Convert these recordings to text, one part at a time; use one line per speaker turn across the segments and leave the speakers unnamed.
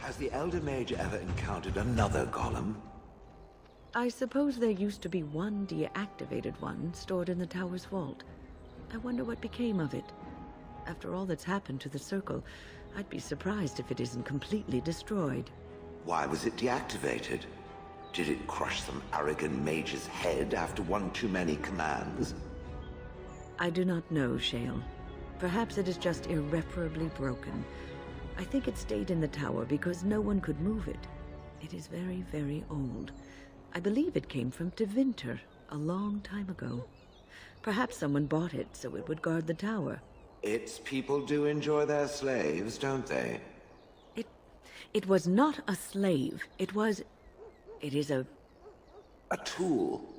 Has the Elder Mage ever encountered another golem?
I suppose there used to be one deactivated one stored in the tower's vault. I wonder what became of it. After all that's happened to the Circle, I'd be surprised if it isn't completely destroyed.
Why was it deactivated? Did it crush some arrogant mage's head after one too many commands?
I do not know, Shale. Perhaps it is just irreparably broken. I think it stayed in the tower because no one could move it. It is very, very old. I believe it came from Tevinter a long time ago. Perhaps someone bought it so it would guard the tower.
Its people do enjoy their slaves, don't they?
It was not a slave. It is a
tool.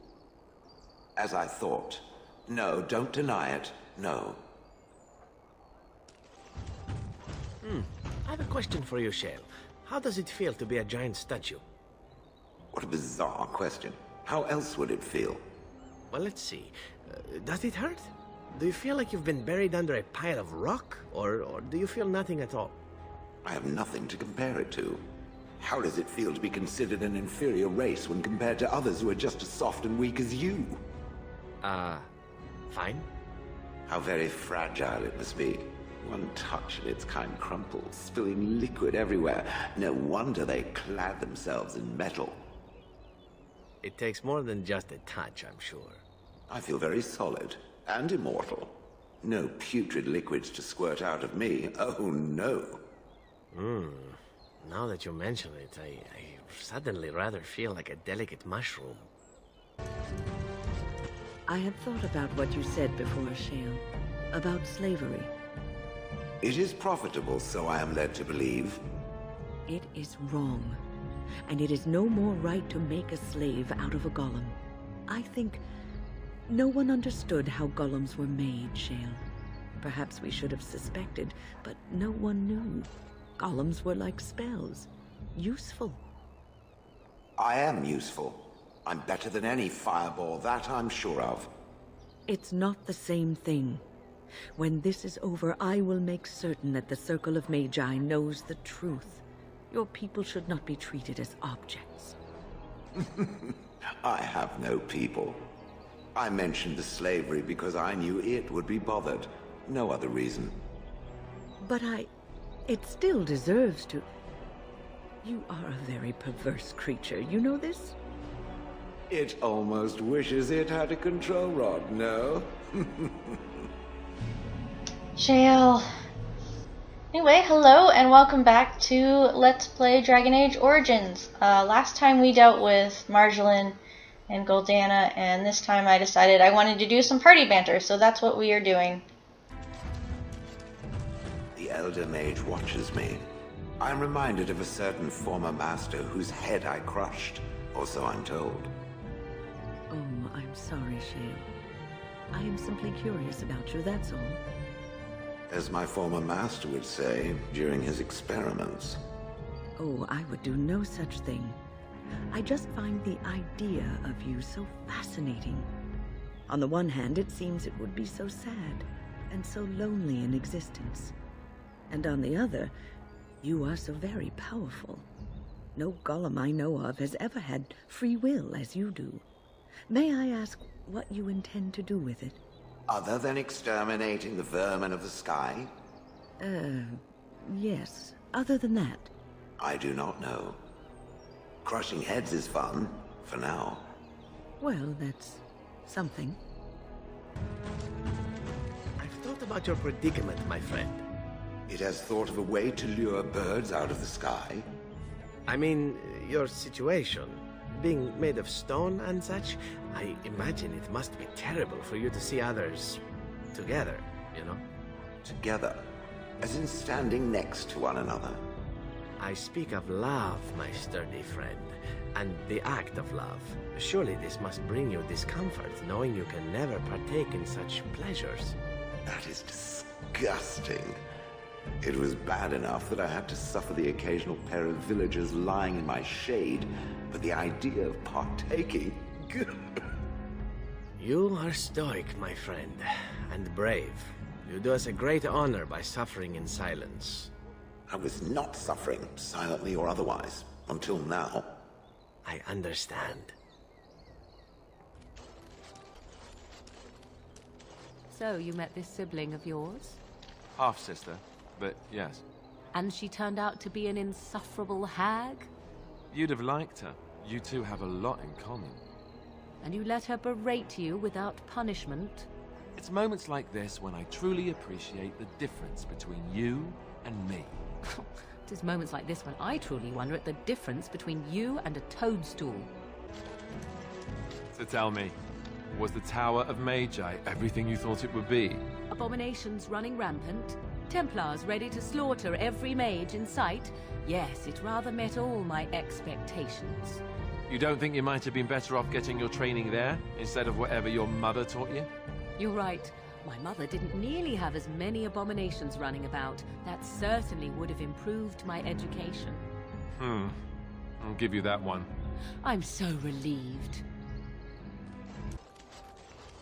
As I thought. No, don't deny it. No.
I have a question for you, Shale. How does it feel to be a giant statue?
What a bizarre question. How else would it feel?
Well, let's see. Does it hurt? Do you feel like you've been buried under a pile of rock? Or do you feel nothing at all?
I have nothing to compare it to. How does it feel to be considered an inferior race when compared to others who are just as soft and weak as you?
Fine.
How very fragile it must be. One touch and its kind crumples, spilling liquid everywhere. No wonder they clad themselves in metal.
It takes more than just a touch, I'm sure.
I feel very solid and immortal. No putrid liquids to squirt out of me. Oh, no.
Now that you mention it, I suddenly rather feel like a delicate mushroom.
I have thought about what you said before, Shale. About slavery.
It is profitable, so I am led to believe.
It is wrong. And it is no more right to make a slave out of a golem. I think no one understood how golems were made, Shale. Perhaps we should have suspected, but no one knew. Golems were like spells. Useful.
I am useful. I'm better than any fireball, that I'm sure of.
It's not the same thing. When this is over, I will make certain that the Circle of Magi knows the truth. Your people should not be treated as objects.
I have no people. I mentioned the slavery because I knew it would be bothered. No other reason.
But it still deserves to... You are a very perverse creature, you know this?
It almost wishes it had a control rod, no?
Shale. Anyway, hello and welcome back to Let's Play Dragon Age Origins. Last time we dealt with Marjolaine and Goldana, and this time I decided I wanted to do some party banter, so that's what we are doing.
The Elder Mage watches me. I'm reminded of a certain former master whose head I crushed, or so I'm told.
Oh, I'm sorry, Shale. I am simply curious about you, that's all.
As my former master would say during his experiments.
Oh, I would do no such thing. I just find the idea of you so fascinating. On the one hand, it seems it would be so sad and so lonely in existence. And on the other, you are so very powerful. No golem I know of has ever had free will as you do. May I ask what you intend to do with it?
Other than exterminating the vermin of the sky?
Yes. Other than that.
I do not know. Crushing heads is fun, for now.
Well, that's something.
I've thought about your predicament, my friend.
It has thought of a way to lure birds out of the sky?
I mean, your situation. Being made of stone and such, I imagine it must be terrible for you to see others together, you know?
Together? As in standing next to one another?
I speak of love, my sturdy friend, and the act of love. Surely this must bring you discomfort, knowing you can never partake in such pleasures.
That is disgusting. It was bad enough that I had to suffer the occasional pair of villagers lying in my shade, but the idea of partaking...
You are stoic, my friend, and brave. You do us a great honor by suffering in silence.
I was not suffering, silently or otherwise, until now.
I understand.
So, you met this sibling of yours?
Half-sister, but yes.
And she turned out to be an insufferable hag?
You'd have liked her. You two have a lot in common.
And you let her berate you without punishment?
It's moments like this when I truly appreciate the difference between you and me.
It is moments like this when I truly wonder at the difference between you and a toadstool.
So tell me, was the Tower of Magi everything you thought it would be?
Abominations running rampant? Templars ready to slaughter every mage in sight? Yes, it rather met all my expectations.
You don't think you might have been better off getting your training there, instead of whatever your mother taught you?
You're right. My mother didn't nearly have as many abominations running about. That certainly would have improved my education.
I'll give you that one.
I'm so relieved.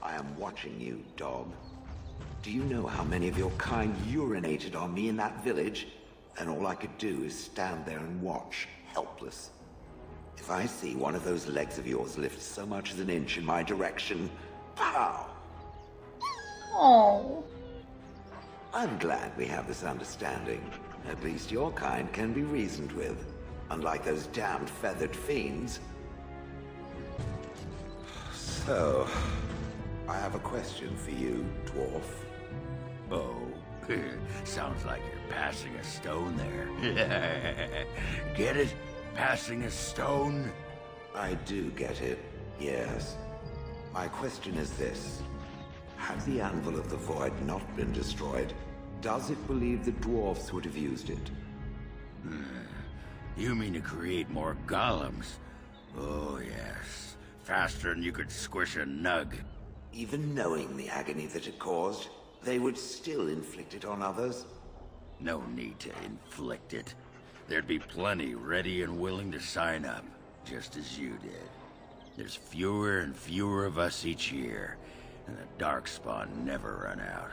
I am watching you, dog. Do you know how many of your kind urinated on me in that village? And all I could do is stand there and watch, helpless. If I see one of those legs of yours lift so much as an inch in my direction, pow!
Oh.
I'm glad we have this understanding. At least your kind can be reasoned with, unlike those damned feathered fiends. So, I have a question for you, dwarf.
Oh, sounds like you're passing a stone there. Get it? Passing a stone?
I do get it, yes. My question is this. Had the Anvil of the Void not been destroyed, does it believe the dwarfs would have used it?
You mean to create more golems? Oh, yes. Faster than you could squish a nug.
Even knowing the agony that it caused, they would still inflict it on others?
No need to inflict it. There'd be plenty ready and willing to sign up, just as you did. There's fewer and fewer of us each year, and the Darkspawn never run out.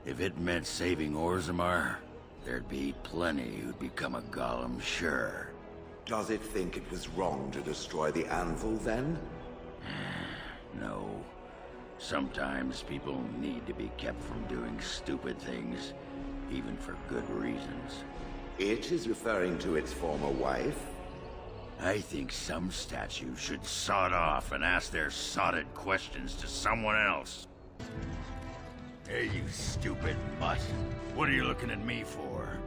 If it meant saving Orzammar, there'd be plenty who'd become a golem, sure.
Does it think it was wrong to destroy the Anvil, then?
No. Sometimes people need to be kept from doing stupid things, even for good reasons.
It is referring to its former wife?
I think some statues should sod off and ask their sodded questions to someone else. Hey, you stupid mutt. What are you looking at me for?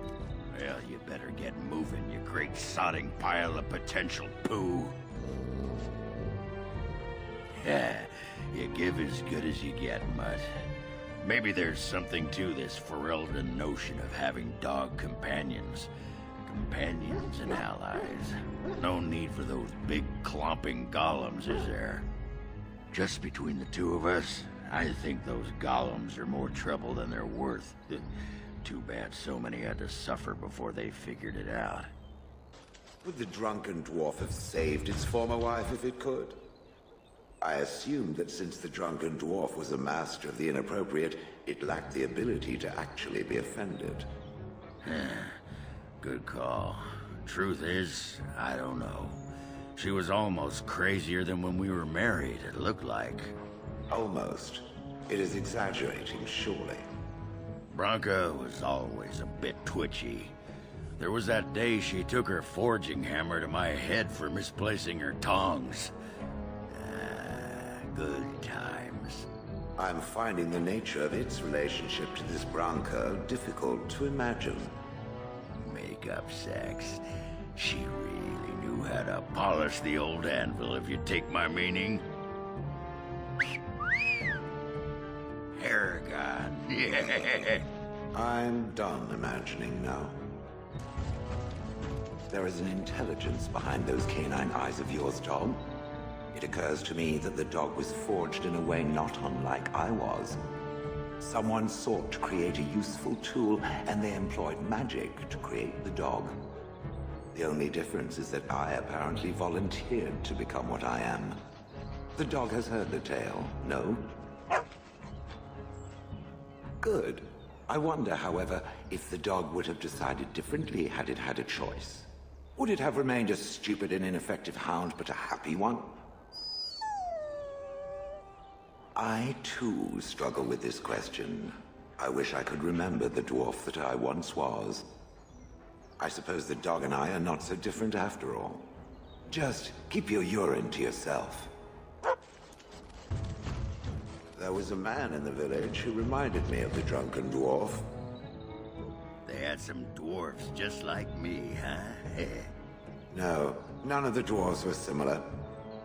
Well, you better get moving, you great sodding pile of potential poo. Yeah, you give as good as you get, mutt. Maybe there's something to this Ferelden notion of having dog companions. Companions and allies. No need for those big clomping golems, is there? Just between the two of us, I think those golems are more trouble than they're worth. Too bad so many had to suffer before they figured it out.
Would the drunken dwarf have saved its former wife if it could? I assumed that since the drunken dwarf was a master of the inappropriate, it lacked the ability to actually be offended.
Good call. Truth is, I don't know. She was almost crazier than when we were married, it looked like.
Almost. It is exaggerating, surely.
Branka was always a bit twitchy. There was that day she took her forging hammer to my head for misplacing her tongs. Good times.
I'm finding the nature of its relationship to this Branka difficult to imagine.
Make-up sex. She really knew how to polish the old anvil, if you take my meaning. Paragon. Yeah.
I'm done imagining now. There is an intelligence behind those canine eyes of yours, dog. It occurs to me that the dog was forged in a way not unlike I was. Someone sought to create a useful tool, and they employed magic to create the dog. The only difference is that I apparently volunteered to become what I am. The dog has heard the tale, no? Good. I wonder, however, if the dog would have decided differently had it had a choice. Would it have remained a stupid and ineffective hound, but a happy one? I, too, struggle with this question. I wish I could remember the dwarf that I once was. I suppose the dog and I are not so different after all. Just keep your urine to yourself. There was a man in the village who reminded me of the drunken dwarf.
They had some dwarfs just like me, huh?
No, none of the dwarves were similar.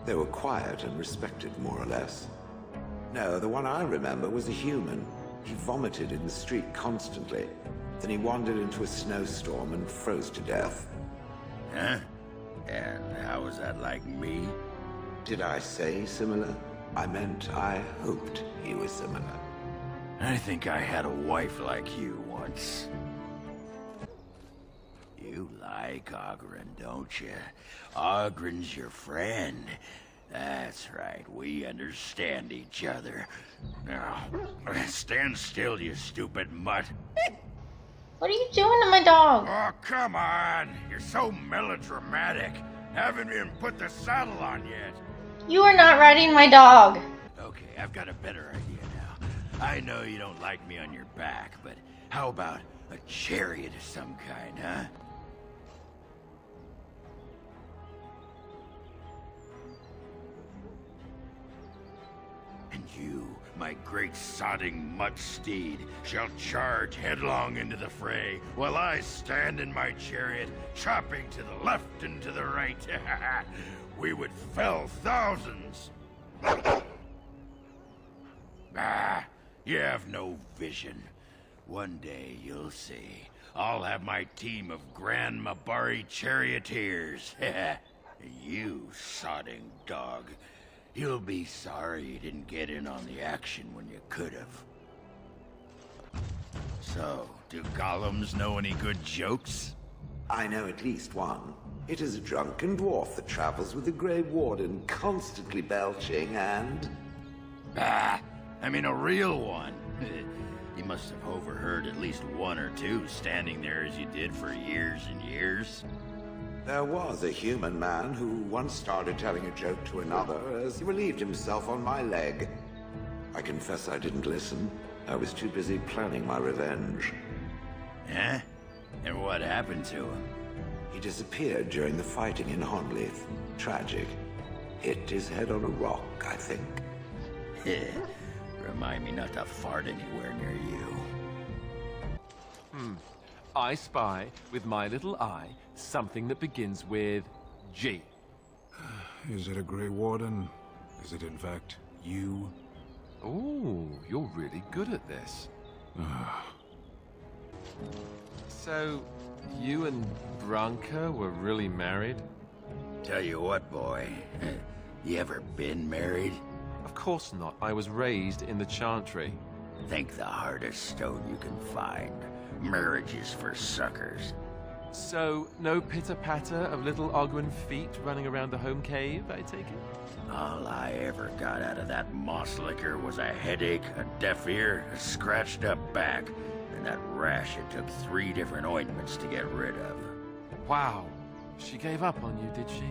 They were quiet and respected, more or less. No, the one I remember was a human. He vomited in the street constantly. Then he wandered into a snowstorm and froze to death.
Huh? And how was that like me?
Did I say similar? I meant I hoped he was similar.
I think I had a wife like you once. You like Ogren, don't you? Ogren's your friend. That's right, we understand each other. Now, stand still, you stupid mutt.
What are you doing to my dog?
Oh, come on! You're so melodramatic. Haven't even put the saddle on yet.
You are not riding my dog.
Okay, I've got a better idea now. I know you don't like me on your back, but how about a chariot of some kind, huh? And you, my great sodding mutt steed, shall charge headlong into the fray, while I stand in my chariot, chopping to the left and to the right. We would fell thousands. Ah, you have no vision. One day you'll see. I'll have my team of Grand Mabari charioteers. You sodding dog. You'll be sorry you didn't get in on the action when you could have. So, do golems know any good jokes?
I know at least one. It is a drunken dwarf that travels with the Grey Warden, constantly belching and...
Bah! I mean a real one. You must have overheard at least one or two standing there as you did for years and years.
There was a human man who once started telling a joke to another as he relieved himself on my leg. I confess I didn't listen. I was too busy planning my revenge.
Huh? And what happened to him?
He disappeared during the fighting in Honleith. Tragic. Hit his head on a rock, I think.
Remind me not to fart anywhere near you.
I spy, with my little eye, something that begins with G.
Is it a Grey Warden? Is it in fact you?
Ooh, you're really good at this. So, you and Branka were really married?
Tell you what, boy. You ever been married?
Of course not. I was raised in the Chantry.
Think the hardest stone you can find. Marriage is for suckers.
So, no pitter-patter of little Ogren feet running around the home cave, I take it?
All I ever got out of that moss liquor was a headache, a deaf ear, a scratched up back, and that rash it took 3 different ointments to get rid of.
Wow. She gave up on you, did she?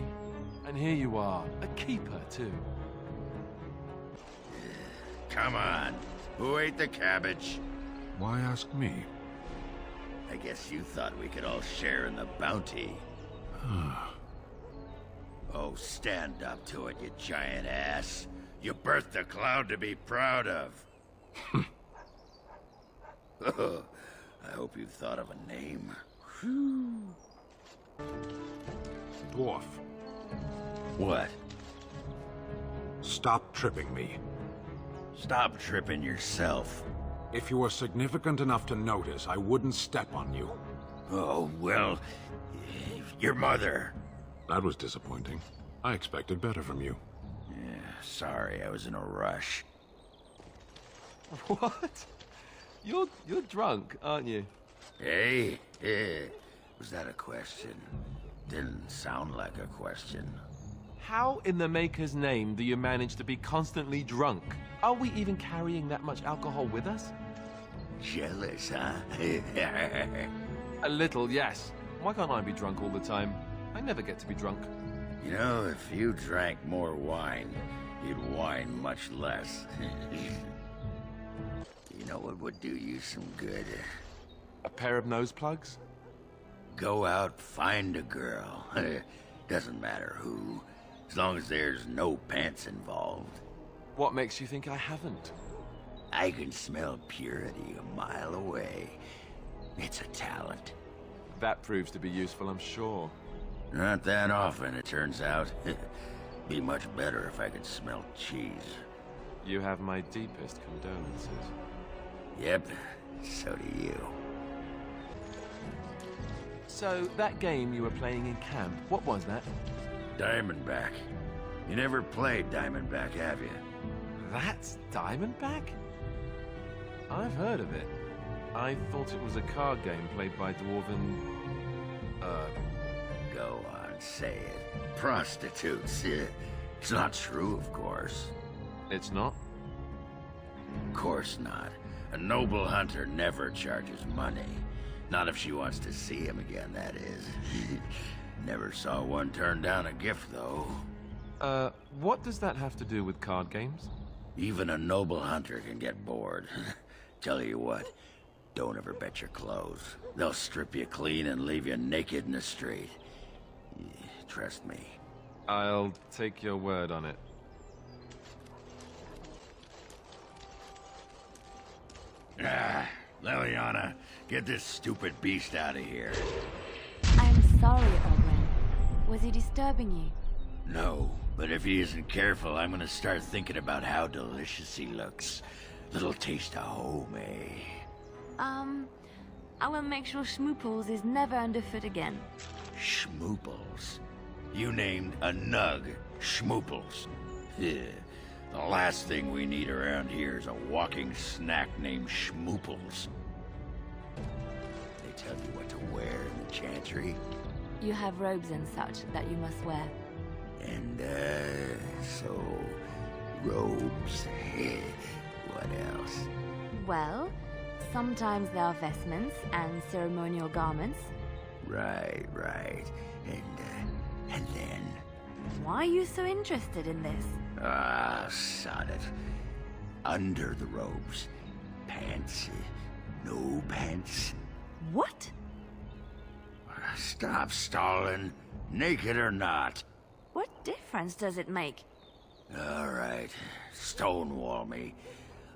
And here you are, a keeper, too.
Come on. Who ate the cabbage?
Why ask me?
I guess you thought we could all share in the bounty. Oh, stand up to it, you giant ass. You birthed a cloud to be proud of. I hope you've thought of a name.
Dwarf,
What?
stop tripping me.
Stop tripping yourself.
If you were significant enough to notice, I wouldn't step on you.
Oh, well, your mother.
That was disappointing. I expected better from you.
Yeah, sorry, I was in a rush.
What? You're drunk, aren't you?
Hey, was that a question? Didn't sound like a question.
How in the Maker's name do you manage to be constantly drunk? Are we even carrying that much alcohol with us?
Jealous, huh?
A little, yes. Why can't I be drunk all the time? I never get to be drunk.
You know, if you drank more wine, you'd whine much less. You know what would do you some good?
A pair of nose plugs?
Go out, find a girl. Doesn't matter who, as long as there's no pants involved.
What makes you think I haven't?
I can smell purity a mile away. It's a talent.
That proves to be useful, I'm sure.
Not that often, it turns out. Be much better if I could smell cheese.
You have my deepest condolences.
Yep, so do you.
So, that game you were playing in camp, what was that?
Diamondback. You never played Diamondback, have you?
That's Diamondback? I've heard of it. I thought it was a card game played by dwarven...
Go on, say it. Prostitutes. It's not true, of course.
It's not?
Of course not. A noble hunter never charges money. Not if she wants to see him again, that is. Never saw one turn down a gift, though.
What does that have to do with card games?
Even a noble hunter can get bored. Tell you what, don't ever bet your clothes. They'll strip you clean and leave you naked in the street. Trust me.
I'll take your word on it.
Leliana, get this stupid beast out of here.
I'm sorry, Owen. Was he disturbing you?
No, but if he isn't careful, I'm gonna start thinking about how delicious he looks. Little taste of home, eh?
I will make sure Schmooples is never underfoot again.
Schmooples? You named a nug Schmooples. Yeah. The last thing we need around here is a walking snack named Schmooples. They tell you what to wear in the chantry?
You have robes and such that you must wear.
And, so... robes. What else?
Well, sometimes there are vestments and ceremonial garments.
Right. And then...
Why are you so interested in this?
Ah, sod it. Under the robes. Pants. No pants.
What?
Stop stalling. Naked or not.
What difference does it make?
All right. Stonewall me.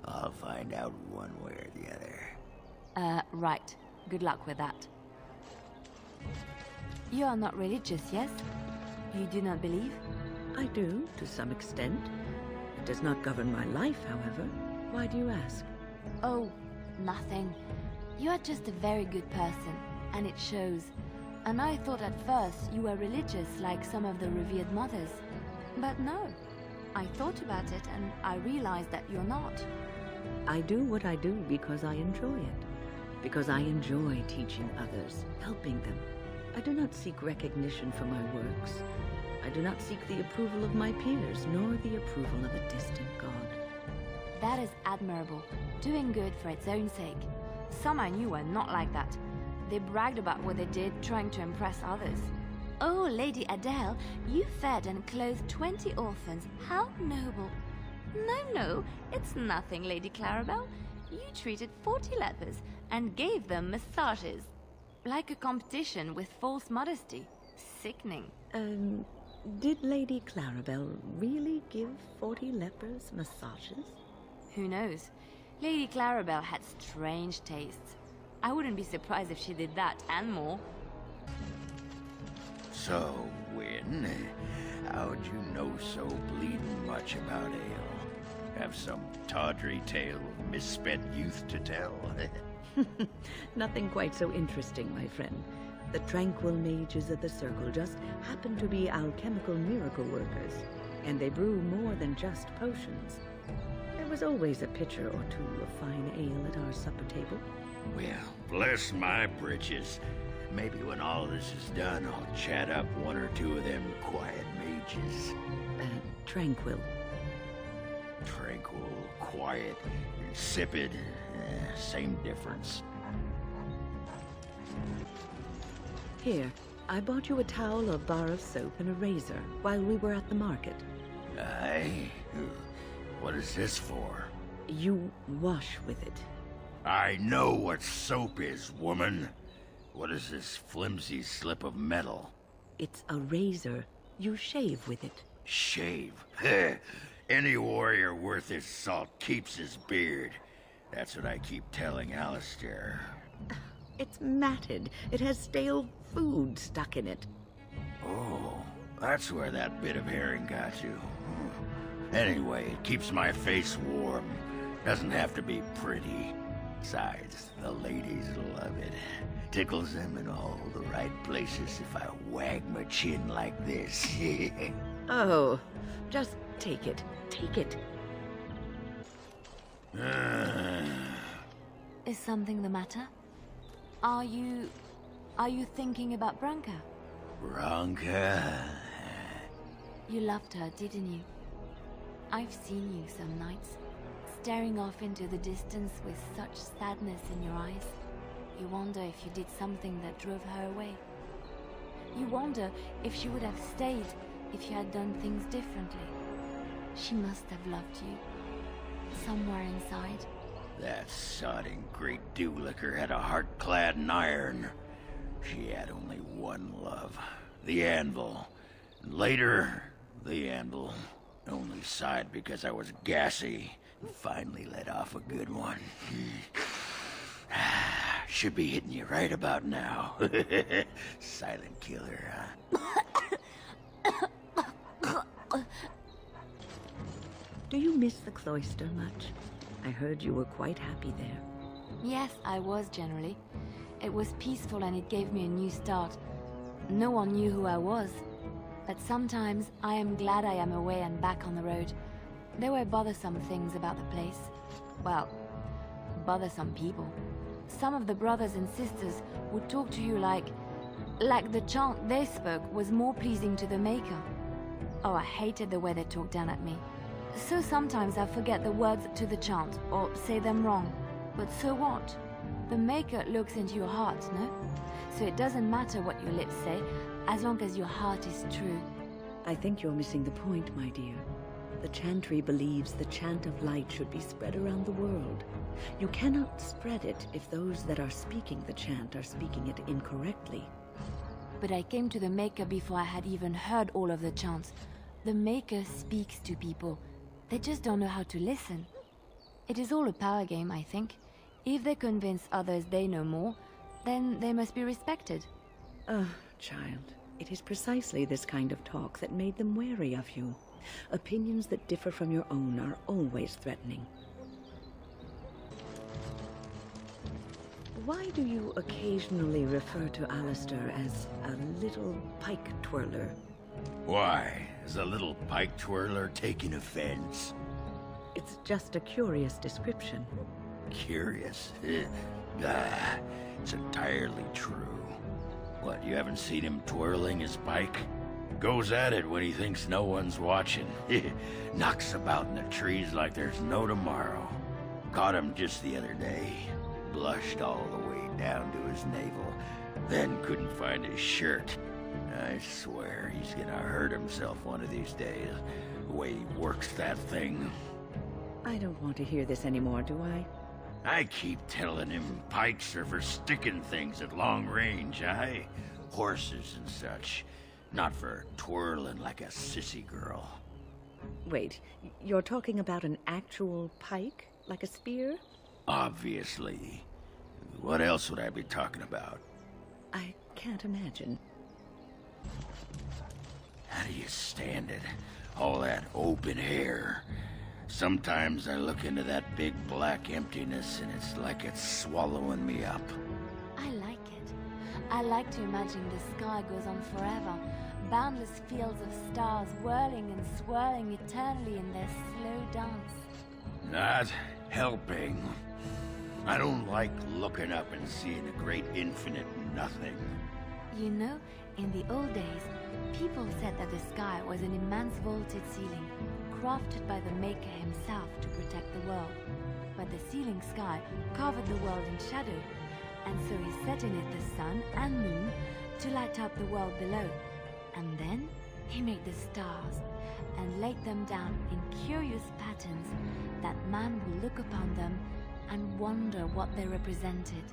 I'll find out one way or the other.
Right. Good luck with that. You are not religious, yes? You do not believe?
I do, to some extent. It does not govern my life, however. Why do you ask?
Oh, nothing. You are just a very good person, and it shows. And I thought at first you were religious like some of the revered mothers. But no. I thought about it, and I realized that you're not.
I do what I do because I enjoy it. Because I enjoy teaching others, helping them. I do not seek recognition for my works. I do not seek the approval of my peers, nor the approval of a distant god.
That is admirable, doing good for its own sake. Some I knew were not like that. They bragged about what they did, trying to impress others. Oh, Lady Adele, you fed and clothed 20 orphans. How noble. No, it's nothing, Lady Clarabelle. You treated 40 lepers and gave them massages. Like a competition with false modesty. Sickening.
Did Lady Clarabelle really give 40 lepers massages?
Who knows? Lady Clarabelle had strange tastes. I wouldn't be surprised if she did that and more.
So, Wynn, how'd you know so bleeding much about ale? Have some tawdry tale of misspent youth to tell?
Nothing quite so interesting, my friend. The tranquil mages of the Circle just happen to be alchemical miracle workers, and they brew more than just potions. There was always a pitcher or two of fine ale at our supper table.
Well, bless my britches. Maybe when all this is done, I'll chat up one or two of them quiet mages.
Tranquil.
Tranquil, quiet, insipid. Same difference.
Here, I bought you a towel, a bar of soap, and a razor while we were at the market.
Aye? What is this for?
You wash with it.
I know what soap is, woman. What is this flimsy slip of metal?
It's a razor. You shave with it.
Shave? Any warrior worth his salt keeps his beard. That's what I keep telling Alistair.
It's matted. It has stale food stuck in it.
Oh, that's where that bit of herring got you. Anyway, it keeps my face warm. Doesn't have to be pretty. Besides, the ladies love it. Tickles them in all the right places if I wag my chin like this.
Oh, just take it. Take it.
Is something the matter? Are you thinking about Branka?
Branka?
You loved her, didn't you? I've seen you some nights, staring off into the distance with such sadness in your eyes. You wonder if you did something that drove her away. You wonder if she would have stayed if you had done things differently. She must have loved you, somewhere inside.
That sodding great dew-licker had a heart clad in iron. She had only one love, the anvil. And later, the anvil only sighed because I was gassy and finally let off a good one. Should be hitting you right about now. Silent killer, huh?
Do you miss the cloister much? I heard you were quite happy there.
Yes, I was generally. It was peaceful and it gave me a new start. No one knew who I was. But sometimes I am glad I am away and back on the road. There were bothersome things about the place. Well, bothersome people. Some of the brothers and sisters would talk to you like the chant they spoke was more pleasing to the Maker. Oh, I hated the way they talked down at me. So sometimes I forget the words to the chant, or say them wrong. But so what? The Maker looks into your heart, no? So it doesn't matter what your lips say, as long as your heart is true.
I think you're missing the point, my dear. The chantry believes the chant of light should be spread around the world. You cannot spread it if those that are speaking the chant are speaking it incorrectly.
But I came to the Maker before I had even heard all of the chants. The Maker speaks to people. They just don't know how to listen. It is all a power game, I think. If they convince others they know more, then they must be respected.
Child, it is precisely this kind of talk that made them wary of you. Opinions that differ from your own are always threatening. Why do you occasionally refer to Alistair as a little pike twirler?
Why? Is a little pike twirler taking offense?
It's just a curious description.
Curious? It's entirely true. What, you haven't seen him twirling his pike? Goes at it when he thinks no one's watching. Knocks about in the trees like there's no tomorrow. Caught him just the other day. Blushed all the way down to his navel. Then couldn't find his shirt. I swear he's gonna hurt himself one of these days. The way he works that thing.
I don't want to hear this anymore, do I?
I keep telling him pikes are for sticking things at long range, aye? Horses and such. Not for twirling like a sissy girl.
Wait, you're talking about an actual pike? Like a spear?
Obviously. What else would I be talking about?
I can't imagine.
How do you stand it? All that open hair. Sometimes I look into that big black emptiness and it's like it's swallowing me up.
I like it. I like to imagine the sky goes on forever. Boundless fields of stars whirling and swirling eternally in their slow dance.
Not helping. I don't like looking up and seeing a great infinite nothing.
You know, in the old days, people said that the sky was an immense vaulted ceiling, crafted by the Maker himself to protect the world. But the ceiling sky covered the world in shadow, and so he set in it the sun and moon to light up the world below. And then he made the stars and laid them down in curious patterns that man will look upon them and wonder what they represented.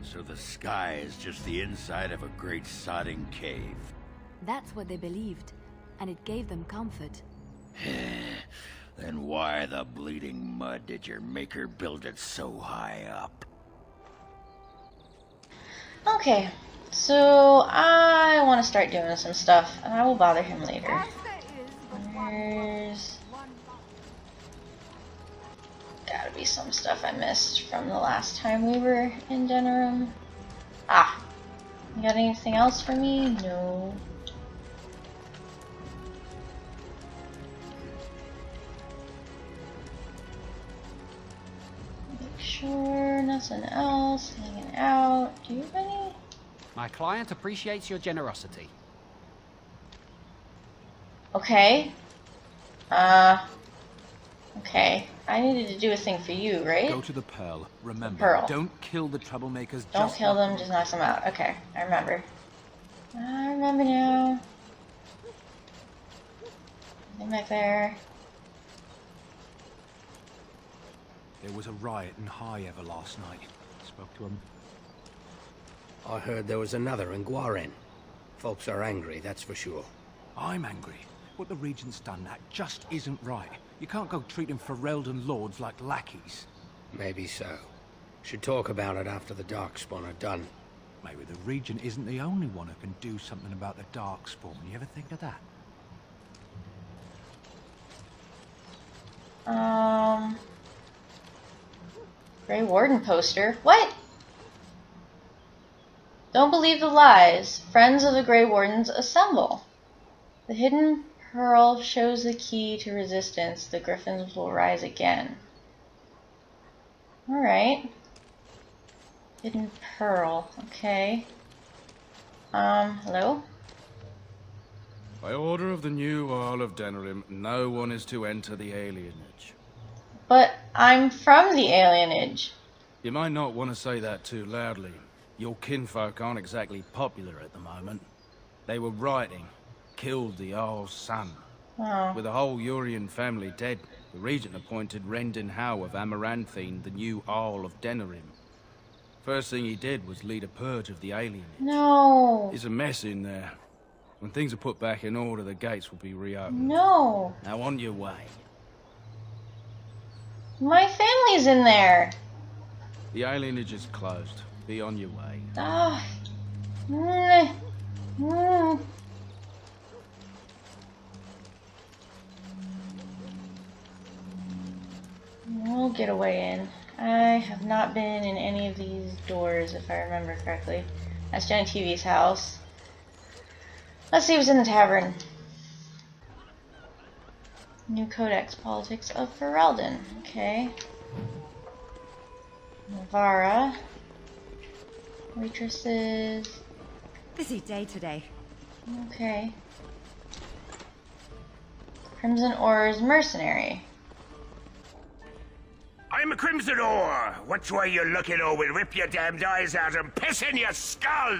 So the sky is just the inside of a great sodding cave.
That's what they believed, and it gave them comfort.
Then why the bleeding mud did your maker build it so high up?
Okay, so I want to start doing some stuff, and I will bother him later. There's gotta be some stuff I missed from the last time we were in Denerim. Ah, you got anything else for me? No. Make sure nothing else hanging out. Do you have any?
My client appreciates your generosity.
Okay. Okay. I needed to do a thing for you, right?
Go to the Pearl. Remember,
Pearl.
don't kill the troublemakers.
Don't kill them, just knock them out. Okay, I remember. I remember now. Nothing back there.
There was a riot in High Ever last night. Spoke to him.
I heard there was another in Warden. Folks are angry, that's for sure.
I'm angry. What the Regent's done, that just isn't right. You can't go treating Ferelden lords like lackeys.
Maybe so. Should talk about it after the Darkspawn are done.
Maybe the Regent isn't the only one who can do something about the Darkspawn. You ever think of that?
Grey Warden poster. What? Don't believe the lies. Friends of the Grey Wardens assemble. The hidden pearl shows the key to resistance. The griffins will rise again. Alright. Hidden pearl. Okay. Hello?
By order of the new Earl of Denerim, no one is to enter the alienage.
But I'm from the alienage.
You might not want to say that too loudly. Your kinfolk aren't exactly popular at the moment. They were rioting, killed the Earl's son.
Oh.
With the whole Urian family dead, the Regent appointed Rendon Howe of Amaranthine the new Earl of Denerim. First thing he did was lead a purge of the alienage.
No.
It's a mess in there. When things are put back in order, the gates will be reopened.
No.
Now on your way.
My family's in there.
The alienage is closed. Be on your way.
Ah. We'll get a way in. I have not been in any of these doors, if I remember correctly. That's Jenny TV's house. Let's see what's in the tavern. New Codex Politics of Ferelden. Okay. Navara. Waitresses.
Busy day today.
Okay. Crimson Oars Mercenary.
I'm a Crimson Ore. Which way you looking, or we'll rip your damned eyes out and piss in your skull.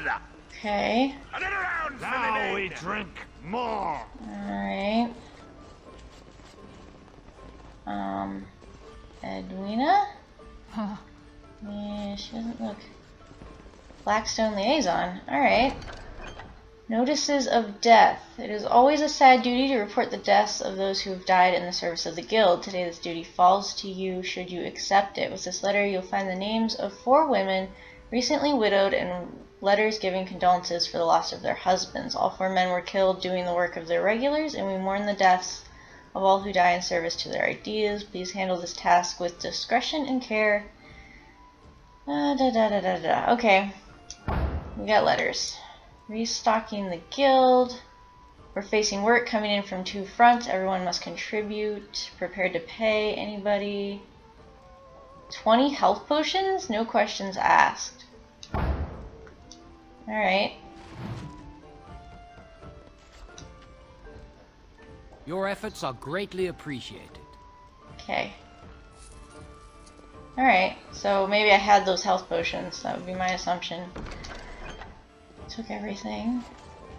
Okay.
Another round for now we drink more.
Alright. Edwina?
Huh.
Yeah, she doesn't look. Blackstone Liaison. Alright. Notices of death. It is always a sad duty to report the deaths of those who have died in the service of the guild. Today this duty falls to you should you accept it. With this letter you'll find the names of 4 women recently widowed and letters giving condolences for the loss of their husbands. All 4 men were killed doing the work of the irregulars, and we mourn the deaths of all who die in service to their ideas. Please handle this task with discretion and care. Okay. We got letters. Restocking the guild. We're facing work coming in from 2 fronts. Everyone must contribute. Prepared to pay. Anybody? 20 health potions? No questions asked. Alright.
Your efforts are greatly appreciated.
Okay. Alright, so maybe I had those health potions. That would be my assumption. Took everything.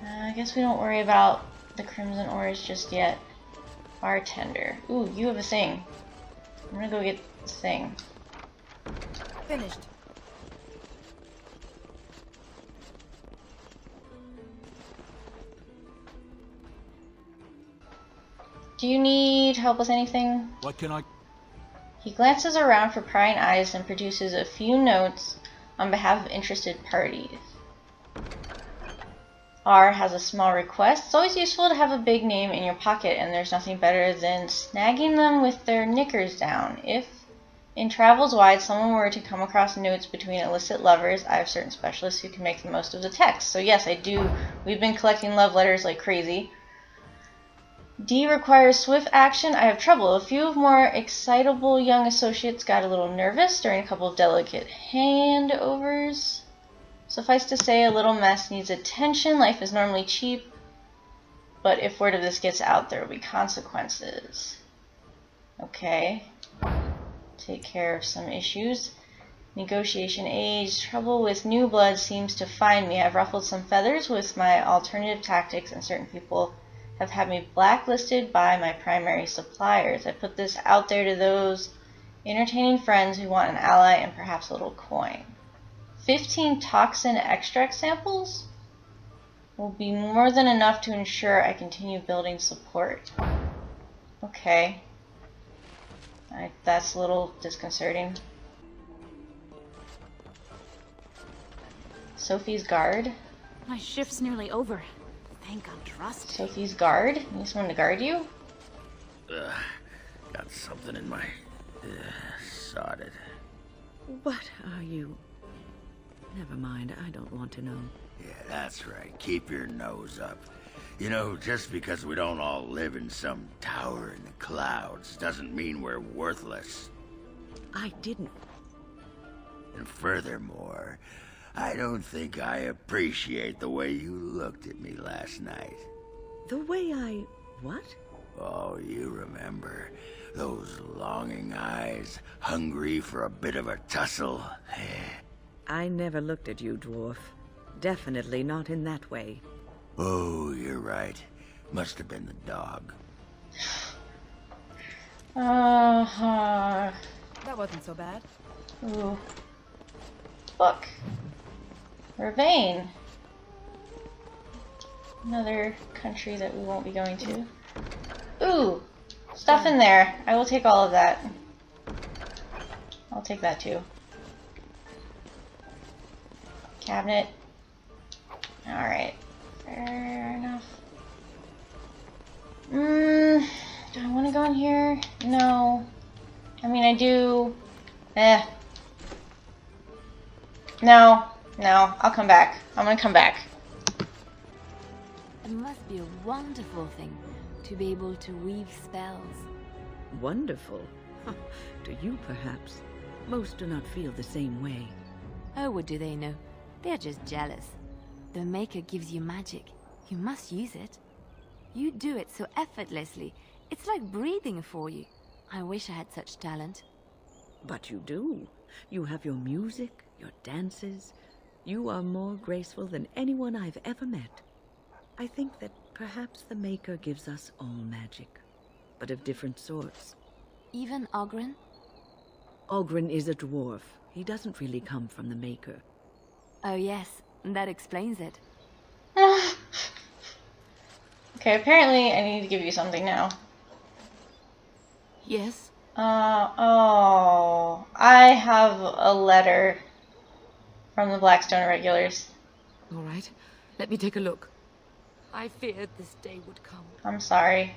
I guess we don't worry about the crimson ores just yet. Bartender. Ooh, you have a thing. I'm gonna go get this thing.
Finished.
Do you need help with anything?
What can I...
He glances around for prying eyes and produces a few notes on behalf of interested parties. R has a small request. It's always useful to have a big name in your pocket, and there's nothing better than snagging them with their knickers down. If in travels wide someone were to come across notes between illicit lovers, I have certain specialists who can make the most of the text. So yes, I do. We've been collecting love letters like crazy. D requires swift action. I have trouble. A few more excitable young associates got a little nervous during a couple of delicate handovers. Suffice to say, a little mess needs attention. Life is normally cheap, but if word of this gets out, there will be consequences. Okay. Take care of some issues. Negotiation age. Trouble with new blood seems to find me. I've ruffled some feathers with my alternative tactics, and certain people have had me blacklisted by my primary suppliers. I put this out there to those entertaining friends who want an ally and perhaps a little coin. 15 toxin extract samples will be more than enough to ensure I continue building support. Okay. That's a little disconcerting. Sophie's guard.
My shift's nearly over. Thank I'm trusted.
Sophie's guard? You need someone to guard you?
Got something in my... sod it.
What are you? Never mind, I don't want to know.
Yeah, that's right. Keep your nose up. You know, just because we don't all live in some tower in the clouds doesn't mean we're worthless.
I didn't.
And furthermore, I don't think I appreciate the way you looked at me last night.
The way I... what?
Oh, you remember. Those longing eyes, hungry for a bit of a tussle.
I never looked at you, dwarf. Definitely not in that way.
Oh, you're right. Must have been the dog.
That wasn't so bad.
Ooh. Book. Ravane. Another country that we won't be going to. Ooh! Stuff in there. I will take all of that. I'll take that too. Cabinet. Alright. Fair enough. Do I want to go in here? No. I mean, I do. No. No. I'll come back. I'm gonna come back.
It must be a wonderful thing to be able to weave spells.
Wonderful? To you, perhaps. Most do not feel the same way.
Oh, what do they know? They're just jealous. The Maker gives you magic. You must use it. You do it so effortlessly. It's like breathing for you. I wish I had such talent.
But you do. You have your music, your dances. You are more graceful than anyone I've ever met. I think that perhaps the Maker gives us all magic, but of different sorts.
Even Ogren?
Ogren is a dwarf. He doesn't really come from the Maker.
Oh yes, that explains it.
Okay, apparently I need to give you something now.
Yes?
Oh, I have a letter from the Blackstone Irregulars.
All right, let me take a look. I feared this day would come.
I'm sorry.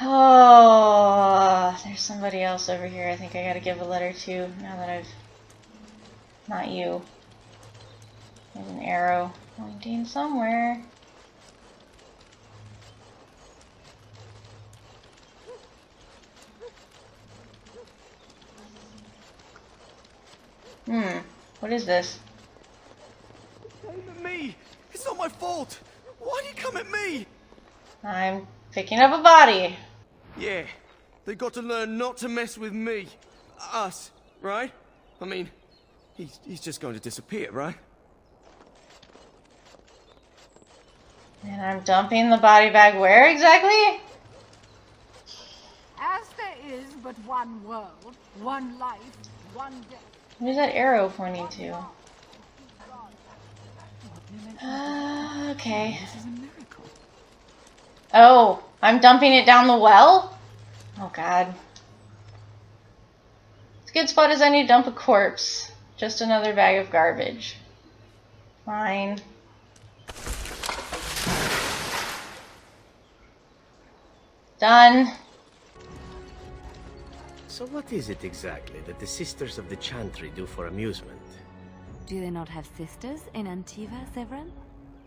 Oh, there's somebody else over here I think I gotta give a letter to now that I've... Not you. There's an arrow pointing somewhere. What is this?
Aim at me! It's not my fault! Why do you come at me?
I'm picking up a body.
Yeah, they got to learn not to mess with me. Us, right? I mean, he's just going to disappear, right?
And I'm dumping the body bag where exactly?
As there is but one world, one life, one death.
Where's that arrow pointing to? Okay. Oh, I'm dumping it down the well? Oh god. It's a good spot as any to dump a corpse. Just another bag of garbage. Fine. Done.
So what is it exactly that the Sisters of the Chantry do for amusement?
Do they not have sisters in Antiva, Severin?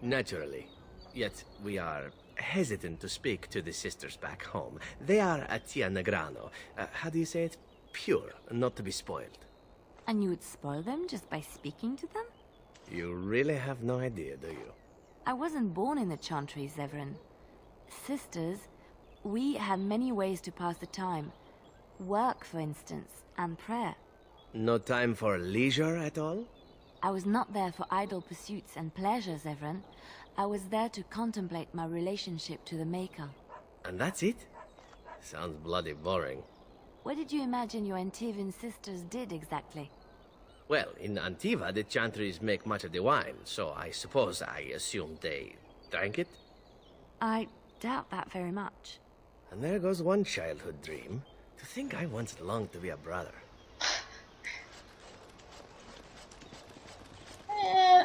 Naturally. Yet we are hesitant to speak to the sisters back home. They are Atia Negrano. How do you say it? Pure, not to be spoiled.
And you would spoil them just by speaking to them?
You really have no idea, do you?
I wasn't born in the Chantry, Severin. Sisters, we had many ways to pass the time. Work, for instance, and prayer.
No time for leisure at all?
I was not there for idle pursuits and pleasures, Severin. I was there to contemplate my relationship to the Maker.
And that's it? Sounds bloody boring.
What did you imagine your Antivan sisters did exactly?
Well, in Antiva, the Chantries make much of the wine, so I suppose I assumed they drank it?
I doubt that very much.
And there goes one childhood dream. To think I once longed to be a brother.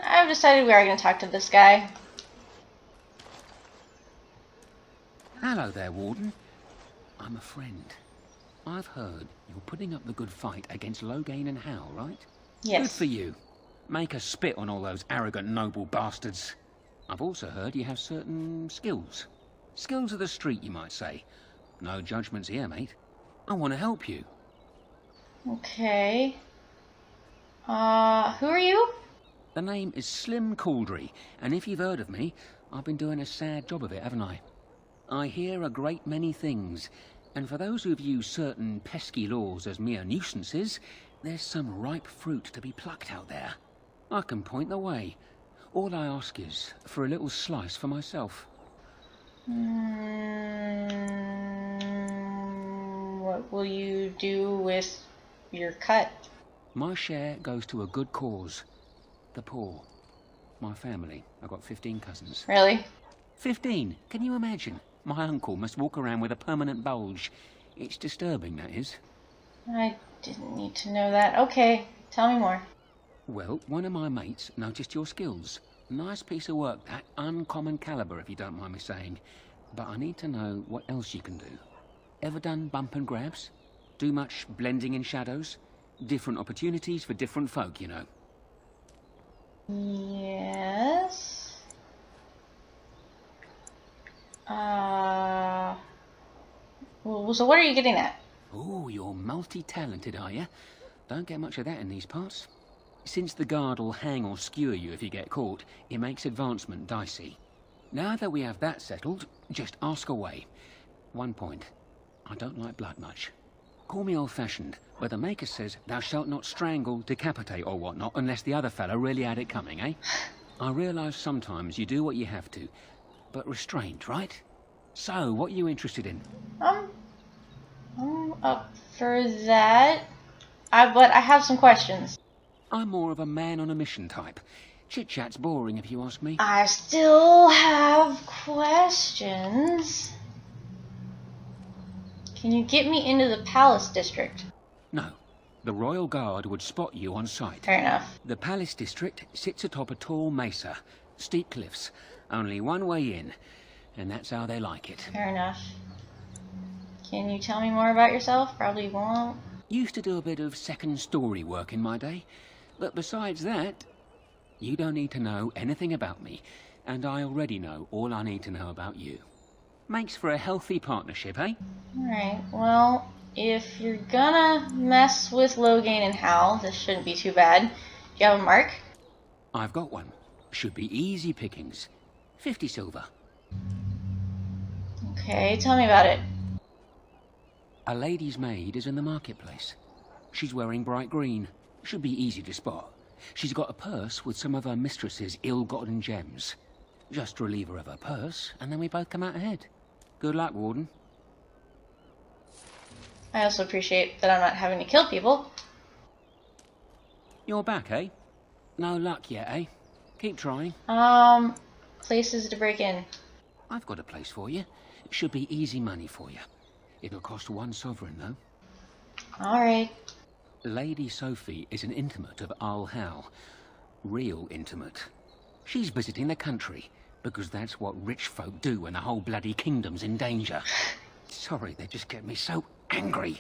I've decided we are going to talk to this guy.
Hello there, Warden. I'm a friend. I've heard you're putting up the good fight against Loghain and Howe, right?
Yes.
Good for you. Make us spit on all those arrogant noble bastards. I've also heard you have certain skills. Skills of the street, you might say. No judgments here, mate. I want to help you.
Okay. Who are you?
The name is Slim Couldry, and if you've heard of me, I've been doing a sad job of it, haven't I? I hear a great many things, and for those who view certain pesky laws as mere nuisances, there's some ripe fruit to be plucked out there. I can point the way. All I ask is for a little slice for myself.
What will you do with your cut?
My share goes to a good cause. The poor. My family. I've got 15 cousins.
Really?
15? Can you imagine? My uncle must walk around with a permanent bulge. It's disturbing, that is.
I didn't need to know that. Okay, tell me more.
Well, one of my mates noticed your skills. Nice piece of work, that. Uncommon caliber, if you don't mind me saying. But I need to know what else you can do. Ever done bump and grabs? Do much blending in shadows? Different opportunities for different folk, you know.
Yes. Well, so what are you getting at?
Oh, you're multi-talented, are you? Don't get much of that in these parts. Since the guard will hang or skewer you if you get caught, it makes advancement dicey. Now that we have that settled, just ask away. One point. I don't like blood much. Call me old-fashioned, but the Maker says thou shalt not strangle, decapitate or whatnot unless the other fella really had it coming, eh? I realise sometimes you do what you have to, but restrained, right? So, what are you interested in?
I'm up for that. But I have some questions.
I'm more of a man on a mission type. Chit-chat's boring if you ask me.
I still have questions. Can you get me into the Palace District?
No. The Royal Guard would spot you on sight.
Fair enough.
The Palace District sits atop a tall mesa. Steep cliffs. Only one way in. And that's how they like it.
Fair enough. Can you tell me more about yourself? Probably won't.
Used to do a bit of second story work in my day. But besides that, you don't need to know anything about me. And I already know all I need to know about you. Makes for a healthy partnership, eh?
Alright, well, if you're gonna mess with Loghain and Howe, this shouldn't be too bad. Do you have a mark?
I've got one. Should be easy pickings. 50 silver.
Okay, tell me about it.
A lady's maid is in the marketplace. She's wearing bright green. Should be easy to spot. She's got a purse with some of her mistress's ill-gotten gems. Just relieve her of her purse, and then we both come out ahead. Good luck, Warden.
I also appreciate that I'm not having to kill people.
You're back, eh? No luck yet, eh? Keep trying.
Places to break in.
I've got a place for you. It should be easy money for you. It'll cost 1 sovereign, though.
Alright.
Lady Sophie is an intimate of Al Hal. Real intimate. She's visiting the country, because that's what rich folk do when the whole bloody kingdom's in danger. Sorry, they just get me so angry.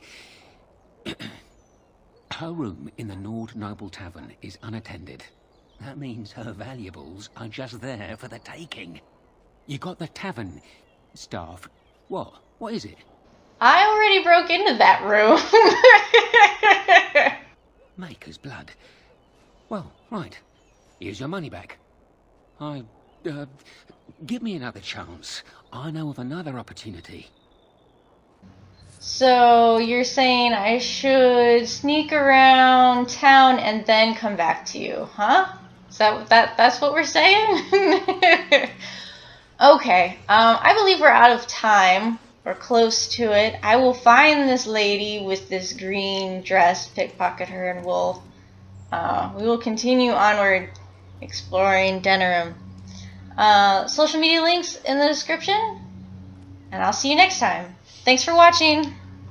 Her room in the Nord Noble Tavern is unattended. That means her valuables are just there for the taking. You got the tavern staff. What? What is it?
I already broke into that room.
Maker's blood. Well, right. Here's your money back. Give me another chance. I know of another opportunity.
So you're saying I should sneak around town and then come back to you, huh? Is that's what we're saying? Okay. I believe we're out of time. We're close to it. I will find this lady with this green dress, pickpocket her, and we will continue onward exploring Denerim. Social media links in the description, and I'll see you next time. Thanks for watching.